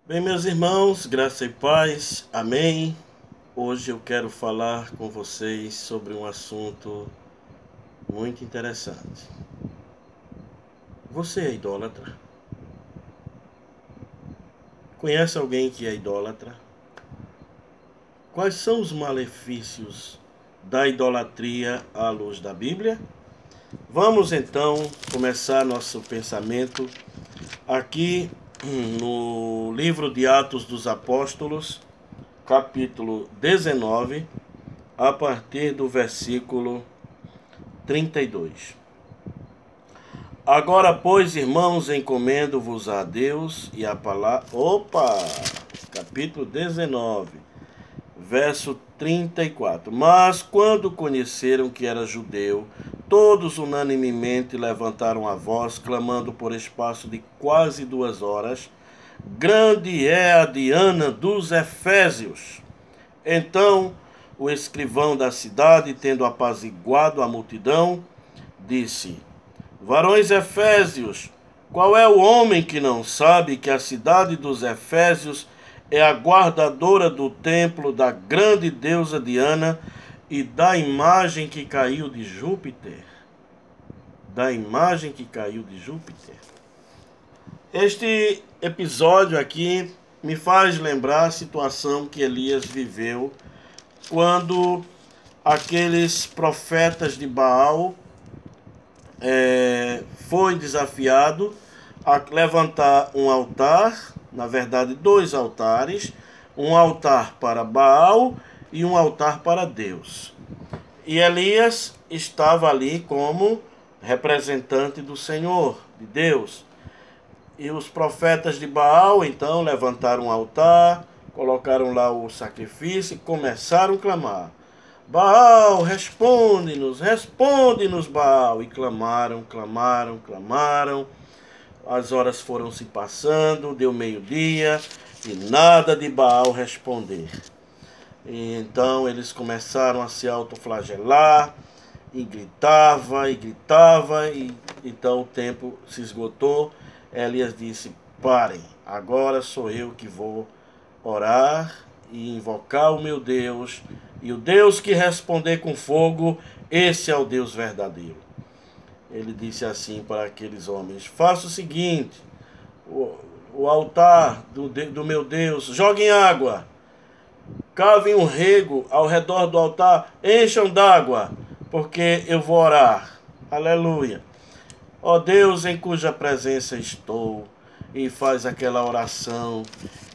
Bem, meus irmãos, graça e paz, amém. Hoje eu quero falar com vocês sobre um assunto muito interessante. Você é idólatra? Conhece alguém que é idólatra? Quais são os malefícios da idolatria à luz da Bíblia? Vamos então começar nosso pensamento aqui no livro de Atos dos Apóstolos, capítulo 19, a partir do versículo 32. Agora, pois, irmãos, encomendo-vos a Deus e a palavra... Capítulo 19, verso 34. Mas quando conheceram que era judeu, todos unanimemente levantaram a voz, clamando por espaço de quase 2 horas: Grande é a Diana dos Efésios! Então o escrivão da cidade, tendo apaziguado a multidão, disse: Varões Efésios, qual é o homem que não sabe que a cidade dos Efésios é a guardadora do templo da grande deusa Diana e da imagem que caiu de Júpiter? Da imagem que caiu de Júpiter. Este episódio aqui me faz lembrar a situação que Elias viveu quando aqueles profetas de Baal foi desafiado a levantar um altar, na verdade 2 altares, um altar para Baal e um altar para Deus. E Elias estava ali como representante do Senhor, de Deus. E os profetas de Baal então levantaram um altar, colocaram lá o sacrifício e começaram a clamar: Baal, responde-nos, responde-nos, Baal. E clamaram. As horas foram se passando, deu meio-dia e nada de Baal responder. E então eles começaram a se autoflagelar e gritava, e então o tempo se esgotou. Elias disse: parem, agora sou eu que vou orar e invocar o meu Deus, e o Deus que responder com fogo, esse é o Deus verdadeiro. Ele disse assim para aqueles homens: faça o seguinte, o altar do meu Deus, joguem água, cavem um rego ao redor do altar, encham d'água, porque eu vou orar. Aleluia. Ó Deus, em cuja presença estou, e faz aquela oração.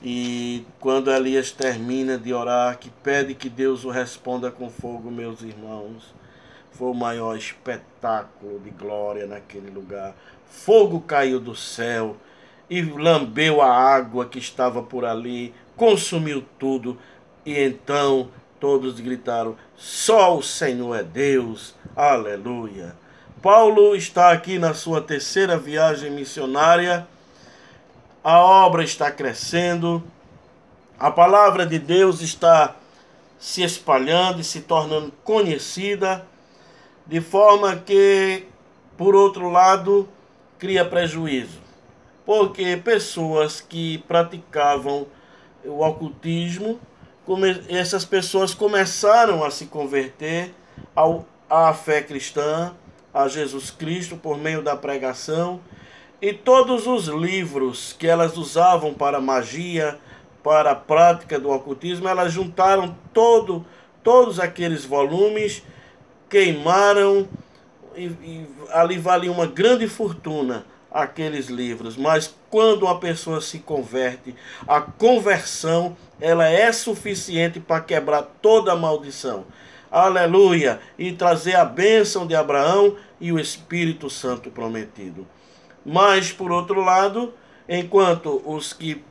E quando Elias termina de orar, que pede que Deus o responda com fogo, meus irmãos, foi o maior espetáculo de glória naquele lugar. Fogo caiu do céu e lambeu a água que estava por ali, consumiu tudo. E então todos gritaram: só o Senhor é Deus. Aleluia. Paulo está aqui na sua 3ª viagem missionária. A obra está crescendo. A palavra de Deus está se espalhando e se tornando conhecida, de forma que, por outro lado, cria prejuízo. Porque pessoas que praticavam o ocultismo, essas pessoas começaram a se converter à fé cristã, a Jesus Cristo, por meio da pregação, e todos os livros que elas usavam para magia, para a prática do ocultismo, elas juntaram todos aqueles volumes, queimaram, e ali valia uma grande fortuna aqueles livros. Mas quando uma pessoa se converte, a conversão ela é suficiente para quebrar toda a maldição. Aleluia! E trazer a bênção de Abraão e o Espírito Santo prometido. Mas, por outro lado, enquanto os que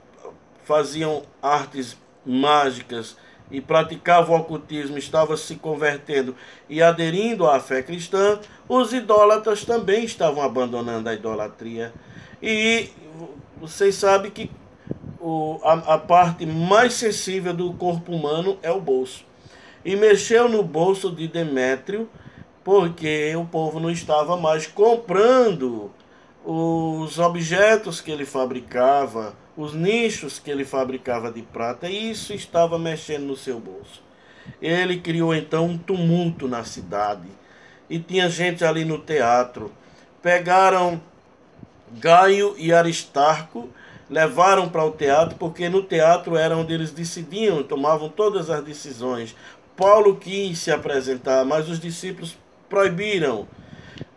faziam artes mágicas e praticavam o ocultismo estavam se convertendo e aderindo à fé cristã, os idólatras também estavam abandonando a idolatria. E vocês sabem que a parte mais sensível do corpo humano é o bolso. E mexeu no bolso de Demétrio, porque o povo não estava mais comprando os objetos que ele fabricava, os nichos que ele fabricava de prata, e isso estava mexendo no seu bolso. Ele criou então um tumulto na cidade, e tinha gente ali no teatro. Pegaram Gaio e Aristarco, levaram para o teatro, porque no teatro era onde eles decidiam, tomavam todas as decisões. Paulo quis se apresentar, mas os discípulos proibiram.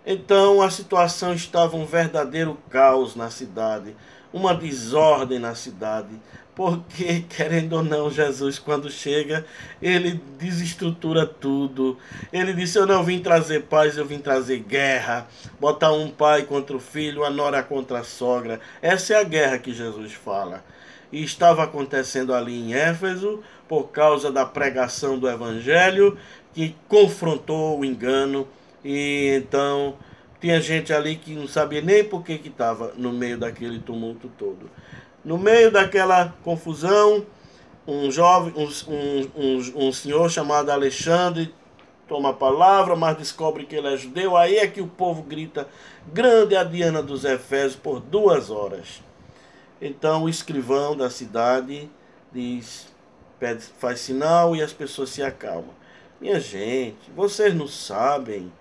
Então a situação estava um verdadeiro caos na cidade, uma desordem na cidade, porque, querendo ou não, Jesus, quando chega, ele desestrutura tudo. Ele disse: eu não vim trazer paz, eu vim trazer guerra. Botar um pai contra o filho, uma nora contra a sogra. Essa é a guerra que Jesus fala. E estava acontecendo ali em Éfeso, por causa da pregação do evangelho, que confrontou o engano. E então tinha gente ali que não sabia nem por que estava no meio daquele tumulto todo. No meio daquela confusão, um jovem, um senhor chamado Alexandre toma a palavra, mas descobre que ele é judeu. Aí é que o povo grita: grande é a Diana dos Efésios, por 2 horas. Então o escrivão da cidade diz, faz sinal, e as pessoas se acalmam. Minha gente, vocês não sabem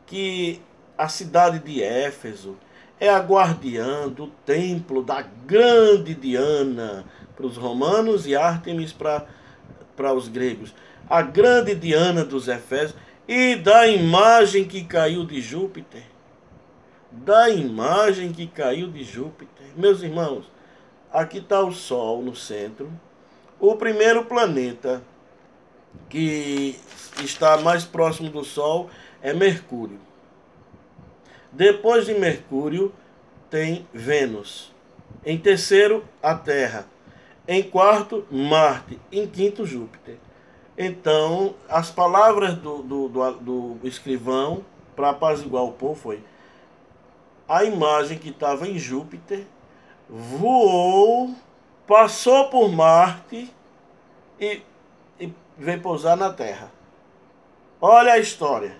que a cidade de Éfeso é a guardiã do templo da grande Diana para os romanos e Ártemis para os gregos. A grande Diana dos Efésios, e da imagem que caiu de Júpiter. Da imagem que caiu de Júpiter. Meus irmãos, aqui está o Sol no centro. O primeiro planeta que está mais próximo do Sol é Mercúrio. Depois de Mercúrio tem Vênus. Em terceiro, a Terra. Em quarto, Marte. Em quinto, Júpiter. Então, as palavras do escrivão para apaziguar o povo foi: a imagem que estava em Júpiter voou, passou por Marte e veio pousar na Terra. Olha a história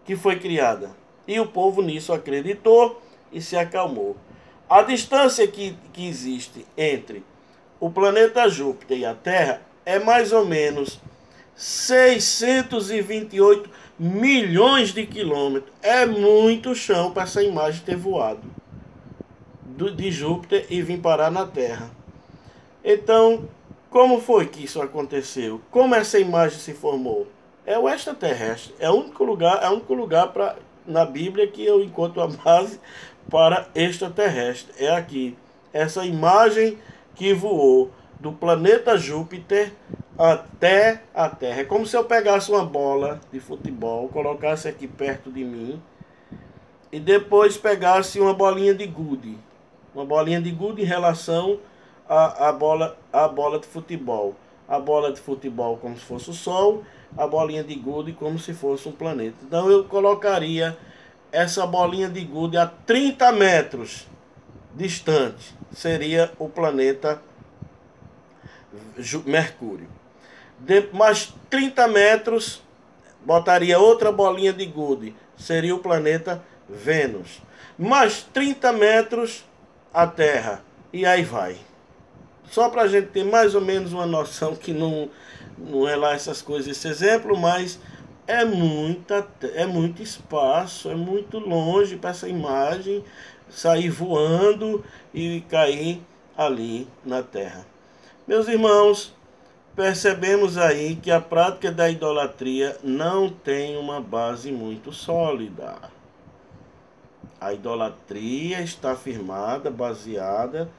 que foi criada. E o povo nisso acreditou e se acalmou. A distância que existe entre o planeta Júpiter e a Terra é mais ou menos 628 milhões de quilômetros. É muito chão para essa imagem ter voado de Júpiter e vir parar na Terra. Então, como foi que isso aconteceu? Como essa imagem se formou? É o extraterrestre. É o único lugar na Bíblia que eu encontro a base para extraterrestre. É aqui. Essa imagem que voou do planeta Júpiter até a Terra. É como se eu pegasse uma bola de futebol, colocasse aqui perto de mim e depois pegasse uma bolinha de gude. Uma bolinha de gude em relação à bola de futebol. A bola de futebol como se fosse o Sol, a bolinha de gude como se fosse um planeta. Então eu colocaria essa bolinha de gude a 30 metros distante. Seria o planeta Mercúrio. Mais 30 metros, botaria outra bolinha de gude. Seria o planeta Vênus. Mais 30 metros, a Terra. E aí vai. Só para a gente ter mais ou menos uma noção, que não é lá essas coisas, esse exemplo, mas é muito espaço, é muito longe para essa imagem sair voando e cair ali na Terra. Meus irmãos, percebemos aí que a prática da idolatria não tem uma base muito sólida. A idolatria está firmada, baseada,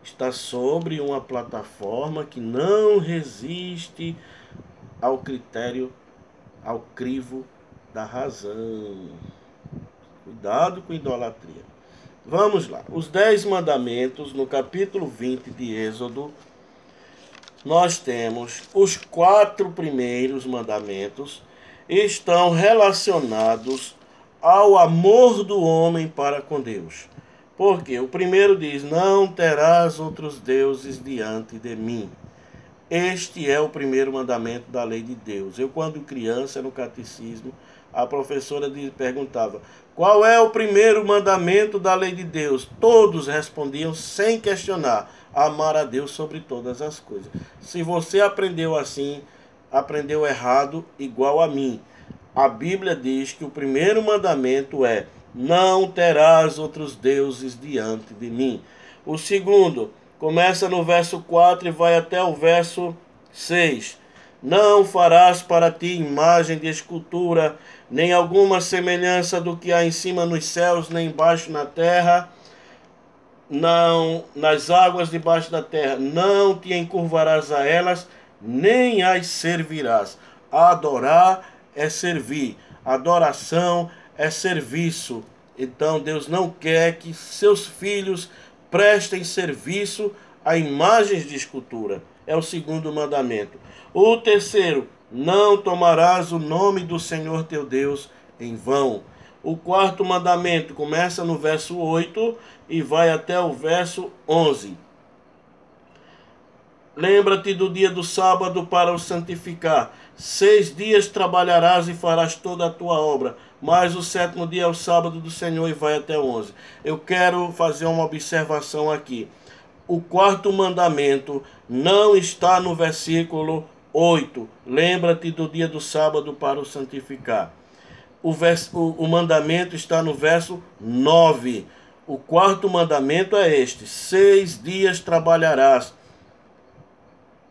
está sobre uma plataforma que não resiste ao critério, ao crivo da razão. Cuidado com idolatria. Vamos lá. Os 10 mandamentos, no capítulo 20 de Êxodo, nós temos os 4 primeiros mandamentos, estão relacionados ao amor do homem para com Deus. Porque o primeiro diz: não terás outros deuses diante de mim. Este é o primeiro mandamento da lei de Deus. Eu, quando criança, no catecismo, A professora perguntava: qual é o primeiro mandamento da lei de Deus? Todos respondiam sem questionar: amar a Deus sobre todas as coisas. Se você aprendeu assim, aprendeu errado, igual a mim. A Bíblia diz que o primeiro mandamento é: não terás outros deuses diante de mim. O segundo começa no verso 4 e vai até o verso 6. Não farás para ti imagem de escultura, nem alguma semelhança do que há em cima nos céus, nem embaixo na terra, não nas águas debaixo da terra. Não te encurvarás a elas, nem as servirás. Adorar é servir. Adoração é serviço. Então Deus não quer que seus filhos prestem serviço a imagens de escultura. É o segundo mandamento. O terceiro: não tomarás o nome do Senhor teu Deus em vão. O quarto mandamento começa no verso 8 e vai até o verso 11. Lembra-te do dia do sábado para o santificar. 6 dias trabalharás e farás toda a tua obra, mas o sétimo dia é o sábado do Senhor, e vai até o 11. Eu quero fazer uma observação aqui. O quarto mandamento não está no versículo 8. Lembra-te do dia do sábado para o santificar. O mandamento está no verso 9. O quarto mandamento é este: 6 dias trabalharás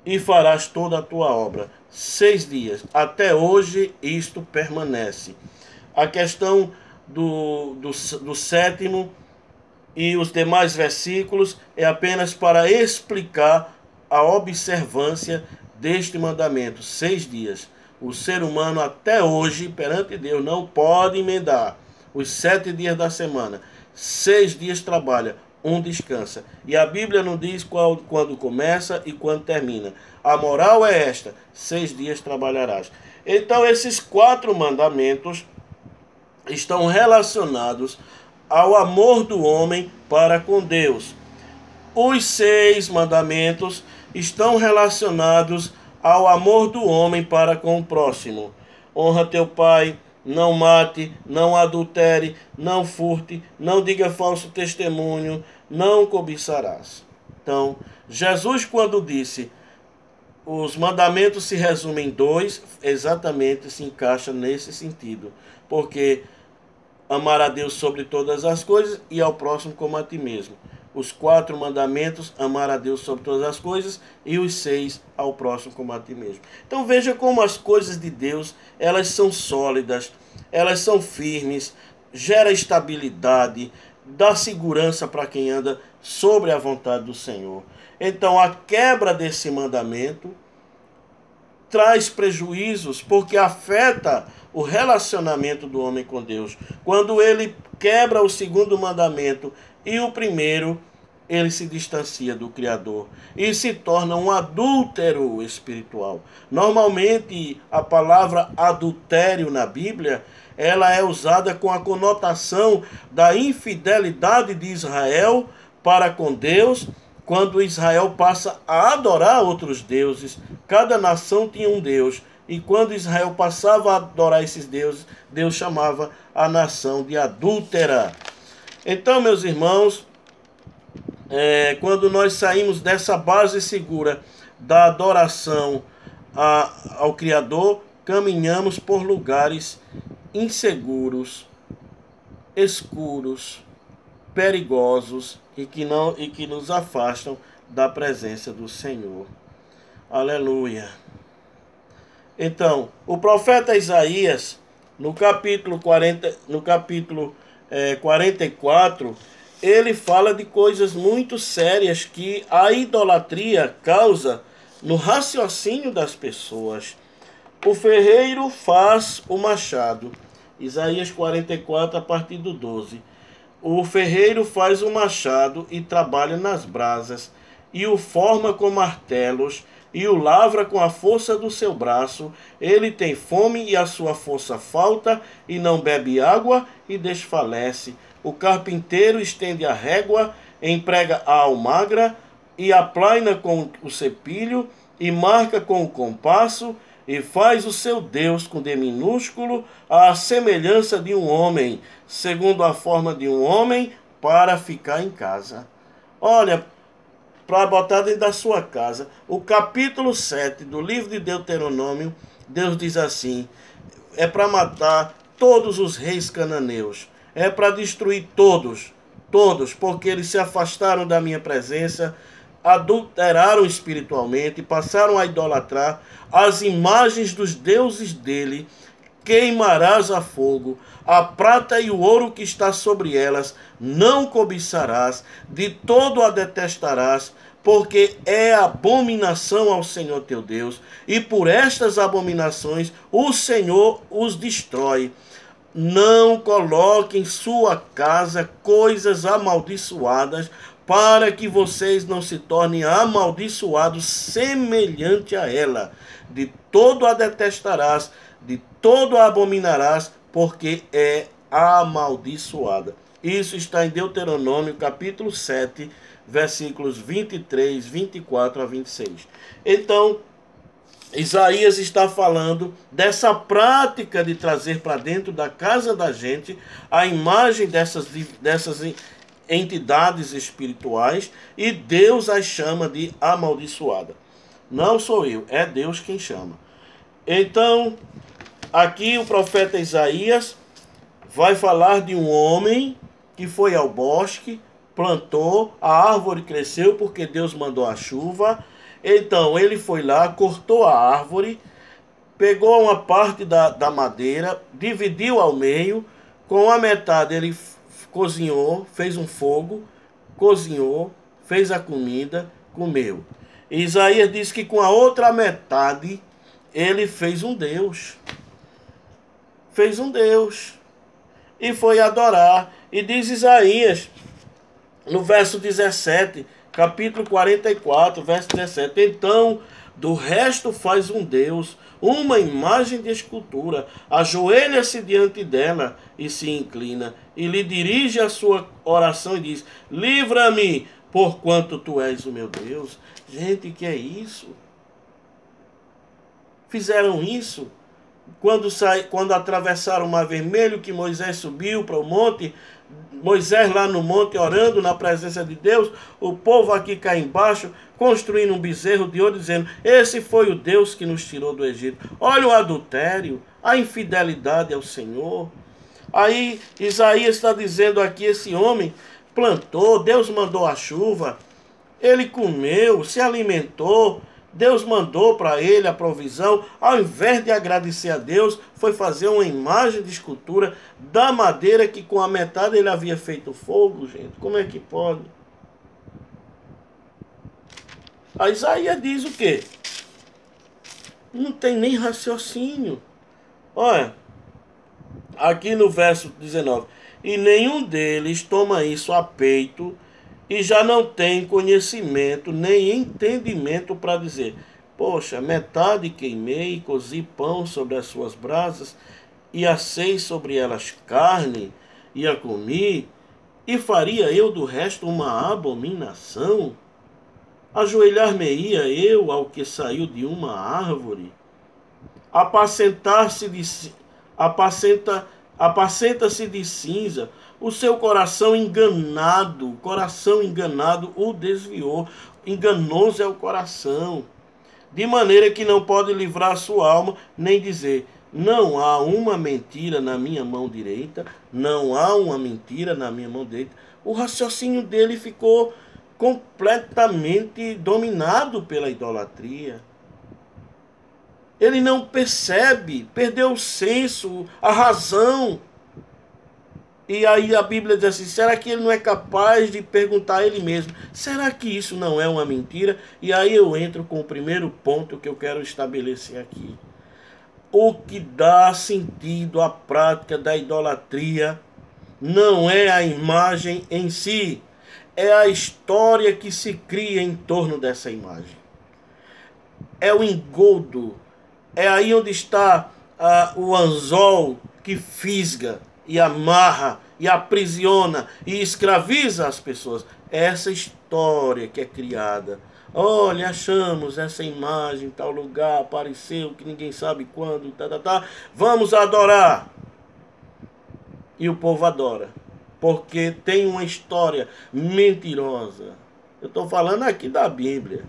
e farás toda a tua obra. 6 dias. Até hoje isto permanece. A questão do sétimo e os demais versículos é apenas para explicar a observância deste mandamento. 6 dias. O ser humano até hoje, perante Deus, não pode emendar os 7 dias da semana. 6 dias trabalha, 1 descansa. E a Bíblia não diz quando começa e quando termina. A moral é esta: 6 dias trabalharás. Então esses 4 mandamentos estão relacionados ao amor do homem para com Deus. Os 6 mandamentos estão relacionados ao amor do homem para com o próximo. Honra teu pai, não mate, não adultere, não furte, não diga falso testemunho, não cobiçarás. Então, Jesus, quando disse os mandamentos se resumem em 2, exatamente se encaixa nesse sentido. Porque amar a Deus sobre todas as coisas e ao próximo como a ti mesmo. Os 4 mandamentos: amar a Deus sobre todas as coisas, e os 6: ao próximo como a ti mesmo. Então veja como as coisas de Deus, elas são sólidas, elas são firmes, gera estabilidade, dá segurança para quem anda sobre a vontade do Senhor. Então a quebra desse mandamento traz prejuízos, porque afeta o relacionamento do homem com Deus. Quando ele quebra o segundo mandamento e o primeiro, ele se distancia do Criador e se torna um adúltero espiritual. Normalmente a palavra adultério na Bíblia, ela é usada com a conotação da infidelidade de Israel para com Deus, quando Israel passa a adorar outros deuses. Cada nação tinha um Deus, e quando Israel passava a adorar esses deuses, Deus chamava a nação de adúltera. Então, meus irmãos, quando nós saímos dessa base segura da adoração ao Criador, caminhamos por lugares inseguros, escuros, perigosos e que nos afastam da presença do Senhor. Aleluia. Então, o profeta Isaías, no capítulo 44, ele fala de coisas muito sérias que a idolatria causa no raciocínio das pessoas. O ferreiro faz o machado. Isaías 44, a partir do 12. O ferreiro faz o machado e trabalha nas brasas, e o forma com martelos, e o lavra com a força do seu braço. Ele tem fome e a sua força falta, e não bebe água e desfalece. O carpinteiro estende a régua, emprega a almagra, e aplaina com o cepilho, e marca com o compasso, e faz o seu Deus com D minúsculo à semelhança de um homem, segundo a forma de um homem, para ficar em casa. Olha, para botar dentro da sua casa. O capítulo 7 do livro de Deuteronômio, Deus diz assim: é para matar todos os reis cananeus, é para destruir todos, porque eles se afastaram da minha presença, adulteraram espiritualmente, passaram a idolatrar as imagens dos deuses dele. Queimarás a fogo, a prata e o ouro que está sobre elas não cobiçarás, de todo a detestarás, porque é abominação ao Senhor teu Deus, e por estas abominações o Senhor os destrói. Não coloque em sua casa coisas amaldiçoadas, para que vocês não se tornem amaldiçoados semelhante a ela. De todo a detestarás, de todo a abominarás, porque é amaldiçoada. Isso está em Deuteronômio capítulo 7, versículos 23, 24 a 26. Então, Isaías está falando dessa prática de trazer para dentro da casa da gente a imagem dessas entidades espirituais, e Deus as chama de amaldiçoada. Não sou eu, é Deus quem chama. Então, aqui o profeta Isaías vai falar de um homem que foi ao bosque, plantou, a árvore cresceu porque Deus mandou a chuva. Então ele foi lá, cortou a árvore, pegou uma parte da madeira, dividiu ao meio, com a metade ele cozinhou, fez um fogo, cozinhou, fez a comida, comeu. E Isaías diz que com a outra metade ele fez um Deus. Fez um Deus. E foi adorar. E diz Isaías, no verso 17, capítulo 44, verso 17: então, do resto faz um Deus, uma imagem de escultura, ajoelha-se diante dela e se inclina, e lhe dirige a sua oração e diz: livra-me, porquanto tu és o meu Deus. Gente, que é isso? Fizeram isso quando atravessaram o Mar Vermelho, que Moisés subiu para o monte. Moisés lá no monte orando na presença de Deus, o povo aqui cá embaixo construindo um bezerro de ouro, dizendo: esse foi o Deus que nos tirou do Egito. Olha o adultério, a infidelidade ao Senhor. Aí Isaías está dizendo aqui: esse homem plantou, Deus mandou a chuva, ele comeu, se alimentou, Deus mandou para ele a provisão. Ao invés de agradecer a Deus, foi fazer uma imagem de escultura da madeira que com a metade ele havia feito fogo, gente. Como é que pode? A Isaías diz o quê? Não tem nem raciocínio. Olha, aqui no verso 19: e nenhum deles toma isso a peito, e já não tem conhecimento nem entendimento para dizer: poxa, metade queimei e cozi pão sobre as suas brasas, e assei sobre elas carne, e a comi, e faria eu do resto uma abominação? Ajoelhar-me-ia eu ao que saiu de uma árvore? Apacenta-se de cinza. O seu coração enganado o desviou. Enganoso é o coração, de maneira que não pode livrar a sua alma, nem dizer: não há uma mentira na minha mão direita, não há uma mentira na minha mão direita. O raciocínio dele ficou completamente dominado pela idolatria. Ele não percebe, perdeu o senso, a razão. E aí a Bíblia diz assim: será que ele não é capaz de perguntar a ele mesmo: será que isso não é uma mentira? E aí eu entro com o primeiro ponto que eu quero estabelecer aqui. O que dá sentido à prática da idolatria não é a imagem em si, é a história que se cria em torno dessa imagem. É o engodo, é aí onde está o anzol que fisga e amarra, e aprisiona, e escraviza as pessoas. Essa história que é criada, Olha, achamos essa imagem em tal lugar, apareceu, que ninguém sabe quando, vamos adorar. E o povo adora, porque tem uma história mentirosa. Eu estou falando aqui da Bíblia.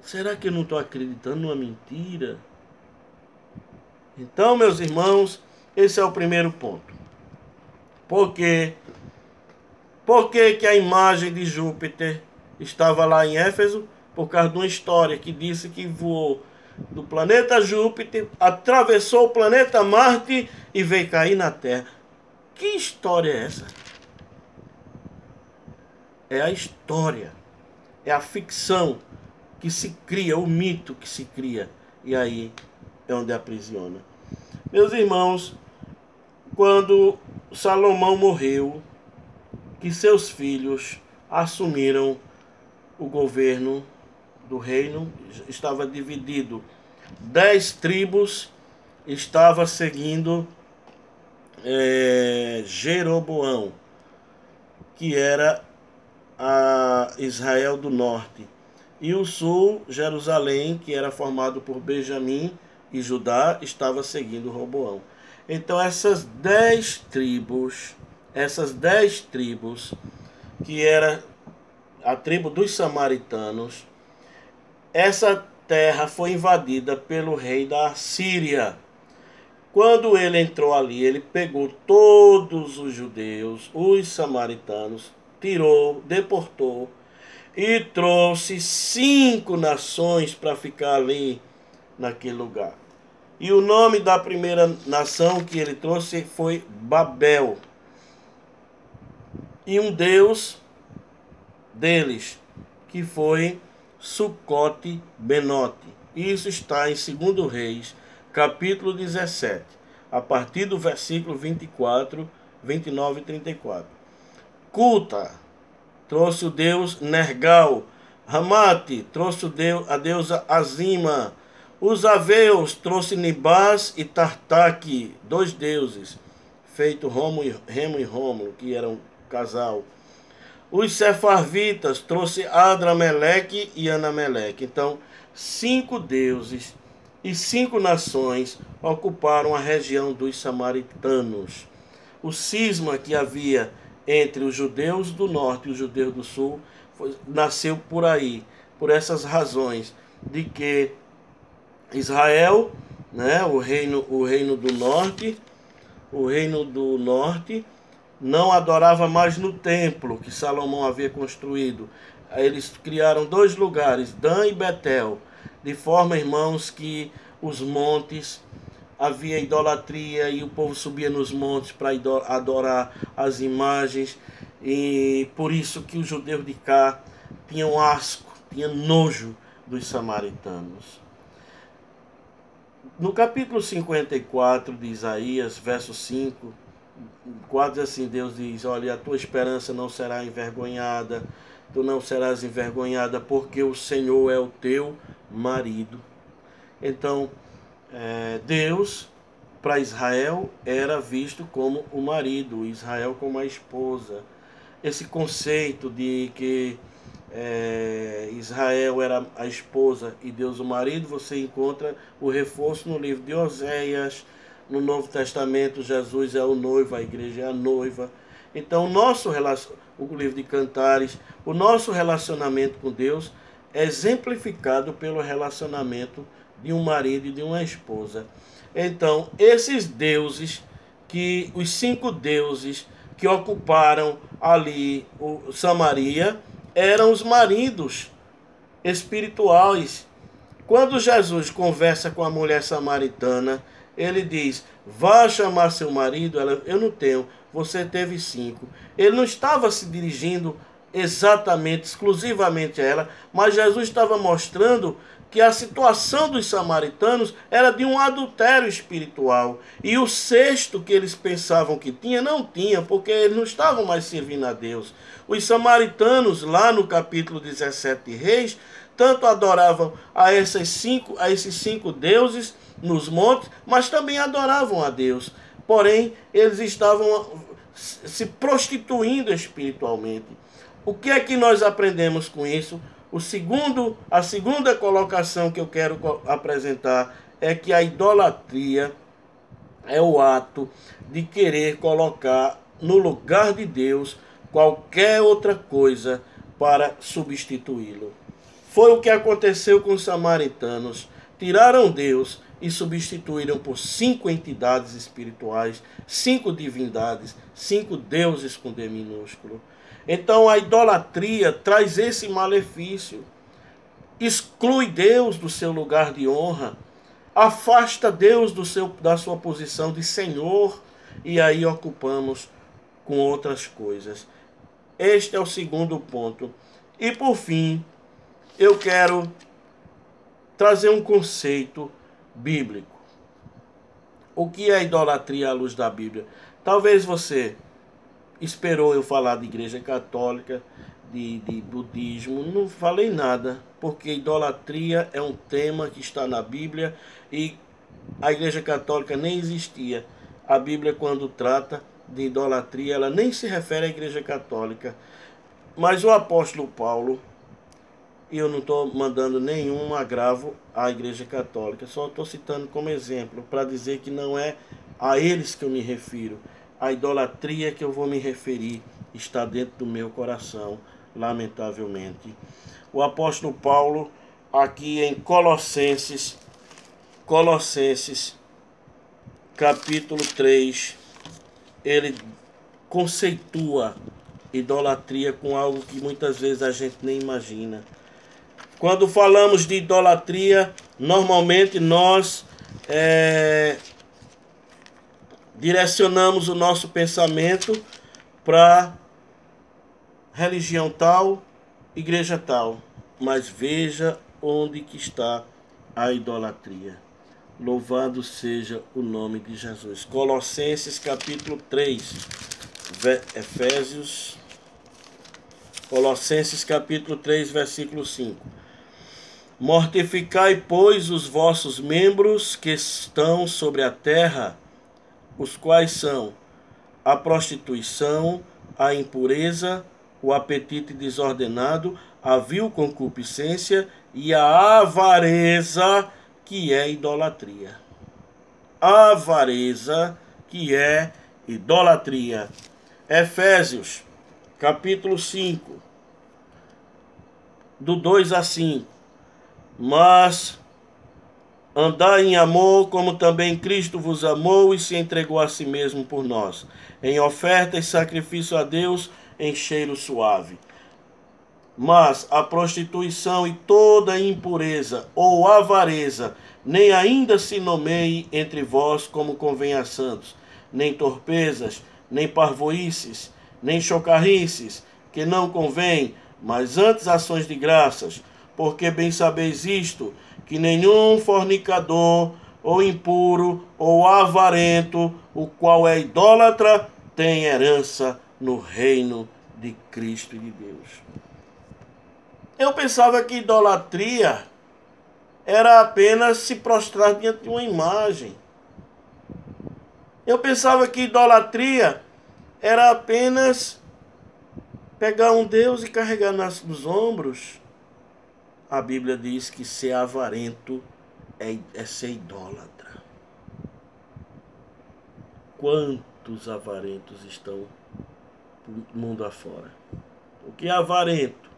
Será que eu não estou acreditando numa mentira? Então, meus irmãos, esse é o primeiro ponto. Por que que a imagem de Júpiter estava lá em Éfeso? Por causa de uma história que disse que voou do planeta Júpiter, atravessou o planeta Marte e veio cair na Terra. Que história é essa? É a história, é a ficção que se cria, o mito que se cria, e aí é onde aprisiona. Meus irmãos, quando Salomão morreu, que seus filhos assumiram o governo do reino, estava dividido. 10 tribos estava seguindo Jeroboão, que era a Israel do norte, e o sul, Jerusalém, que era formado por Benjamim e Judá, estava seguindo Roboão. Então essas 10 tribos, que era a tribo dos samaritanos, essa terra foi invadida pelo rei da Síria. Quando ele entrou ali, ele pegou todos os judeus, os samaritanos, tirou, deportou e trouxe 5 nações para ficar ali naquele lugar. E o nome da primeira nação que ele trouxe foi Babel. E um deus deles, que foi Sucote Benote. Isso está em 2 Reis, capítulo 17, a partir do versículo 24, 29 e 34. Cuta trouxe o deus Nergal. Ramate trouxe a deusa Azima. Os aveus trouxe Nibás e Tartaque, 2 deuses, feito Remo e Rômulo, que eram um casal. Os sefarvitas trouxe Adrameleque e Anameleque. Então, 5 deuses e 5 nações ocuparam a região dos samaritanos. O cisma que havia entre os judeus do norte e os judeus do sul nasceu por aí, por essas razões, de que Israel, né, o reino do norte, não adorava mais no templo que Salomão havia construído. Eles criaram 2 lugares, Dan e Betel, de forma, irmãos, que os montes, havia idolatria e o povo subia nos montes para adorar as imagens, e por isso que os judeus de cá tinham asco, tinham nojo dos samaritanos. No capítulo 54 de Isaías, verso 5, 4 diz assim, Deus diz, olha, a tua esperança não será envergonhada, tu não serás envergonhada, porque o Senhor é o teu marido. Então, Deus, para Israel, era visto como o marido, Israel como a esposa. Esse conceito de que Israel era a esposa e Deus o marido, você encontra o reforço no livro de Oséias. No Novo Testamento, Jesus é o noivo, a igreja é a noiva. Então, o livro de Cantares, o nosso relacionamento com Deus é exemplificado pelo relacionamento de um marido e de uma esposa. Então, esses deuses, os 5 deuses que ocuparam ali Samaria, eram os maridos espirituais. Quando Jesus conversa com a mulher samaritana, ele diz, vá chamar seu marido. Ela, eu não tenho, você teve 5. Ele não estava se dirigindo exatamente, exclusivamente a ela, mas Jesus estava mostrando que a situação dos samaritanos era de um adultério espiritual. E o 6º que eles pensavam que tinha, não tinha, porque eles não estavam mais servindo a Deus. Os samaritanos, lá no capítulo 17 de Reis, tanto adoravam a esses 5 deuses nos montes, mas também adoravam a Deus. Porém, eles estavam se prostituindo espiritualmente. O que é que nós aprendemos com isso? A segunda colocação que eu quero apresentar é que a idolatria é o ato de querer colocar no lugar de Deus qualquer outra coisa para substituí-lo. Foi o que aconteceu com os samaritanos. Tiraram Deus e substituíram por 5 entidades espirituais, 5 divindades, 5 deuses com D minúsculo. Então a idolatria traz esse malefício. Exclui Deus do seu lugar de honra, afasta Deus da sua posição de Senhor, e aí ocupamos com outras coisas. Este é o segundo ponto. E por fim, eu quero trazer um conceito bíblico. O que é idolatria à luz da Bíblia? Talvez você esperou eu falar de Igreja Católica, de budismo. Não falei nada, porque idolatria é um tema que está na Bíblia e a Igreja Católica nem existia. A Bíblia, quando trata de idolatria, ela nem se refere à Igreja Católica. Mas o apóstolo Paulo, e eu não estou mandando nenhum agravo à Igreja Católica, só estou citando como exemplo, para dizer que não é a eles que eu me refiro. A idolatria que eu vou me referir está dentro do meu coração, lamentavelmente. O apóstolo Paulo, aqui em Colossenses, capítulo 3, ele conceitua idolatria com algo que muitas vezes a gente nem imagina. Quando falamos de idolatria, normalmente nós direcionamos o nosso pensamento para religião tal, igreja tal. Mas veja onde que está a idolatria. Louvado seja o nome de Jesus. Colossenses capítulo 3, Colossenses capítulo 3, versículo 5. Mortificai, pois, os vossos membros que estão sobre a terra, os quais são a prostituição, a impureza, o apetite desordenado, a vil concupiscência e a avareza, que é idolatria. Avareza, que é idolatria. Efésios, capítulo 5, do 2 a 5. Mas andai em amor, como também Cristo vos amou e se entregou a si mesmo por nós, em oferta e sacrifício a Deus em cheiro suave. Mas a prostituição e toda impureza ou avareza nem ainda se nomeie entre vós como convém a santos, nem torpezas, nem parvoices, nem chocarrices, que não convém, mas antes ações de graças, porque bem sabeis isto, que nenhum fornicador, ou impuro, ou avarento, o qual é idólatra, tem herança no reino de Cristo e de Deus. Eu pensava que idolatria era apenas se prostrar diante de uma imagem. Eu pensava que idolatria era apenas pegar um Deus e carregar nos ombros. A Bíblia diz que ser avarento é ser idólatra. Quantos avarentos estão no mundo afora? O que é avarento?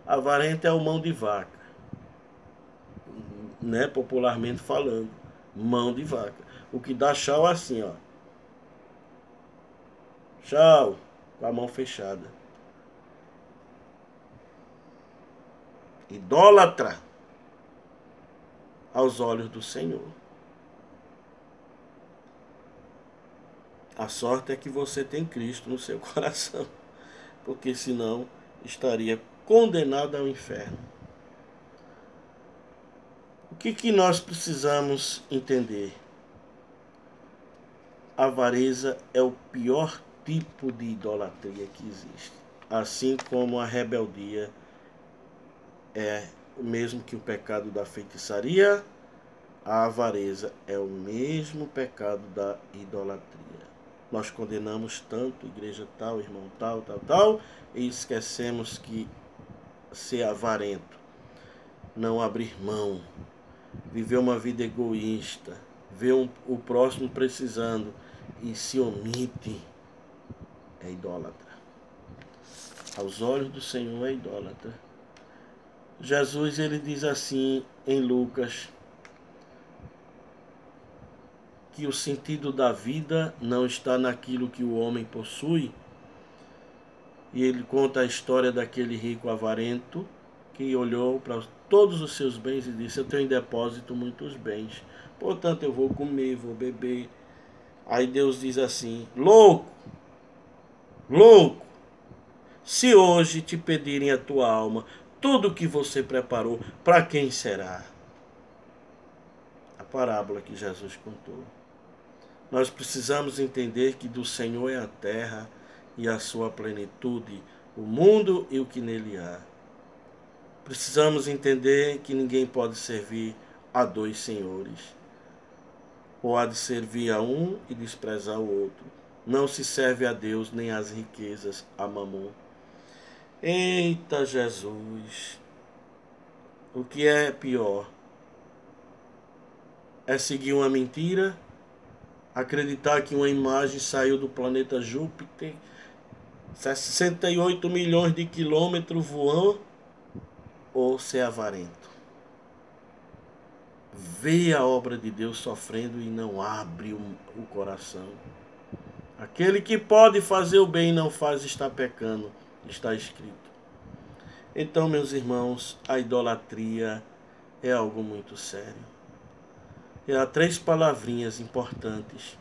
Avarento é o mão de vaca, né? Popularmente falando, mão de vaca. O que dá tchau assim, ó. Tchau, com a mão fechada. Idólatra aos olhos do Senhor. A sorte é que você tem Cristo no seu coração, porque senão estaria condenado ao inferno. O que nós precisamos entender? A avareza é o pior tipo de idolatria que existe, assim como a rebeldia é o mesmo que o pecado da feitiçaria. A avareza é o mesmo pecado da idolatria. Nós condenamos tanto, igreja tal, irmão tal, tal, tal, e esquecemos que ser avarento, não abrir mão, viver uma vida egoísta, ver o próximo precisando e se omite, é idólatra. Aos olhos do Senhor é idólatra. Jesus, ele diz assim em Lucas, que o sentido da vida não está naquilo que o homem possui. E ele conta a história daquele rico avarento que olhou para todos os seus bens e disse: eu tenho em depósito muitos bens, portanto eu vou comer, vou beber. Aí Deus diz assim: louco, louco, se hoje te pedirem a tua alma, tudo o que você preparou, para quem será? A parábola que Jesus contou. Nós precisamos entender que do Senhor é a terra e a sua plenitude, o mundo e o que nele há. Precisamos entender que ninguém pode servir a dois senhores. Ou há de servir a um e desprezar o outro. Não se serve a Deus nem às riquezas, a mamon. Eita Jesus! O que é pior? É seguir uma mentira? Acreditar que uma imagem saiu do planeta Júpiter, 68 milhões de quilômetros voando, ou ser avarento? Vê a obra de Deus sofrendo e não abre o coração. Aquele que pode fazer o bem e não faz está pecando, está escrito. Então, meus irmãos, a idolatria é algo muito sério. E há 3 palavrinhas importantes.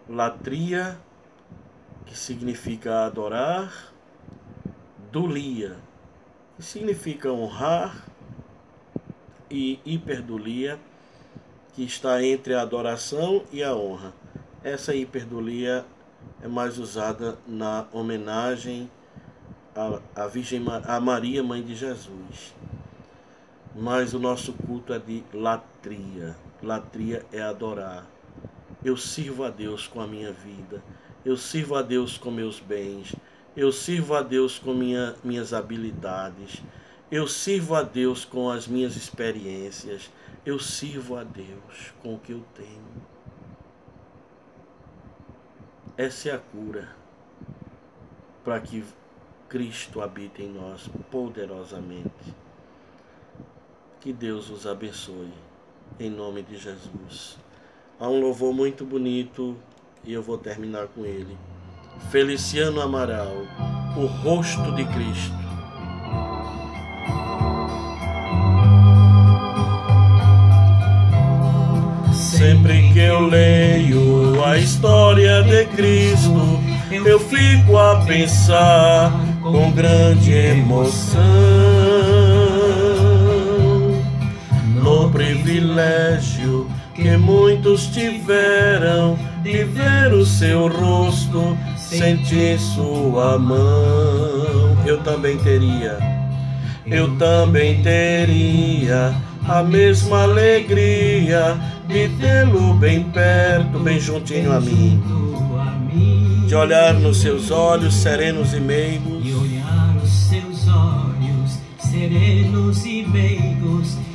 Latria, que significa adorar. Dulia, que significa honrar. E hiperdulia, que está entre a adoração e a honra. Essa hiperdulia é mais usada na homenagem a Maria, mãe de Jesus. Mas o nosso culto é de latria. Latria é adorar. Eu sirvo a Deus com a minha vida. Eu sirvo a Deus com meus bens. Eu sirvo a Deus com minhas habilidades. Eu sirvo a Deus com as minhas experiências. Eu sirvo a Deus com o que eu tenho. Essa é a cura para que Cristo habite em nós poderosamente. Que Deus os abençoe, em nome de Jesus. Há um louvor muito bonito e eu vou terminar com ele. Feliciano Amaral, o rosto de Cristo. Sempre que eu leio a história de Cristo, eu fico a pensar com grande emoção no privilégio que muitos tiveram de ver o seu rosto, sentir sua mão. Eu também teria a mesma alegria de tê-lo bem perto, bem juntinho a mim, de olhar nos seus olhos serenos e meigos,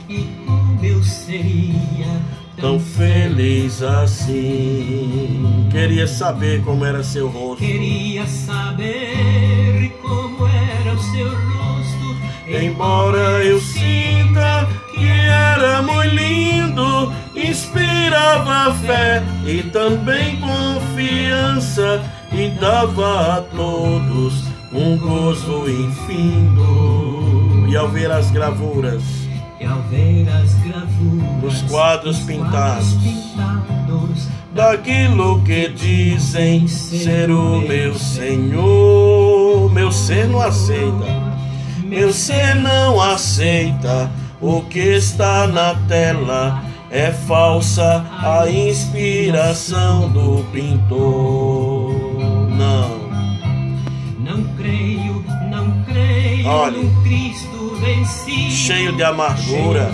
e como eu seria tão feliz assim. Queria saber como era seu rosto. Queria saber como era o seu rosto. Embora eu sinta que era muito lindo, inspirava fé e também confiança e dava a todos um gozo infindo. E ao ver as gravuras, nos quadros pintados daquilo que dizem ser o meu Senhor, meu ser não aceita. Meu ser não aceita o que está na tela, é falsa a inspiração do pintor. Não creio Olhe, no Cristo vencido, cheio de amargura,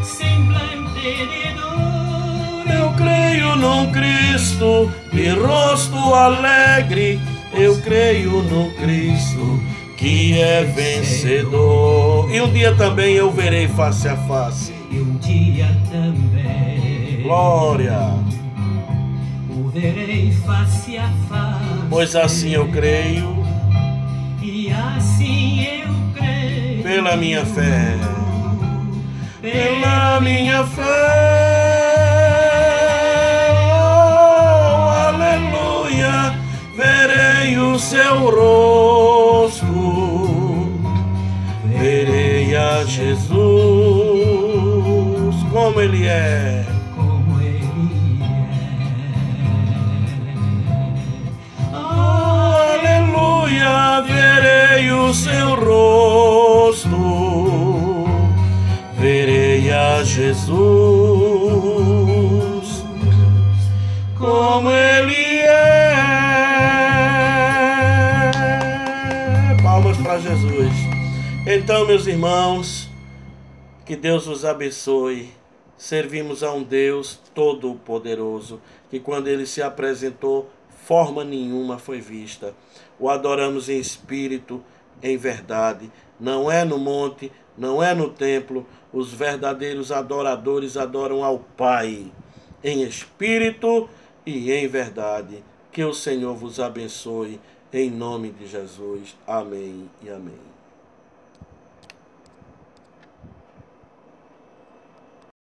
semblante de dor. Eu creio num Cristo de rosto alegre, eu creio no Cristo que é vencedor. E um dia também eu verei face a face. E um dia também, Glória, o verei face a face. pois assim eu creio, E assim eu creio, pela minha fé, pela minha fé. Oh, aleluia, verei o seu rosto, verei a Jesus como Ele é. como Ele é. Oh, aleluia, verei o seu rosto, verei a Jesus como Ele é. Palmas para Jesus. Então, meus irmãos, que Deus os abençoe. Servimos a um Deus todo-poderoso, que quando Ele se apresentou, forma nenhuma foi vista. O adoramos em espírito, em verdade. Não é no monte, não é no templo. Os verdadeiros adoradores adoram ao Pai, em espírito e em verdade. Que o Senhor vos abençoe, em nome de Jesus. Amém e amém.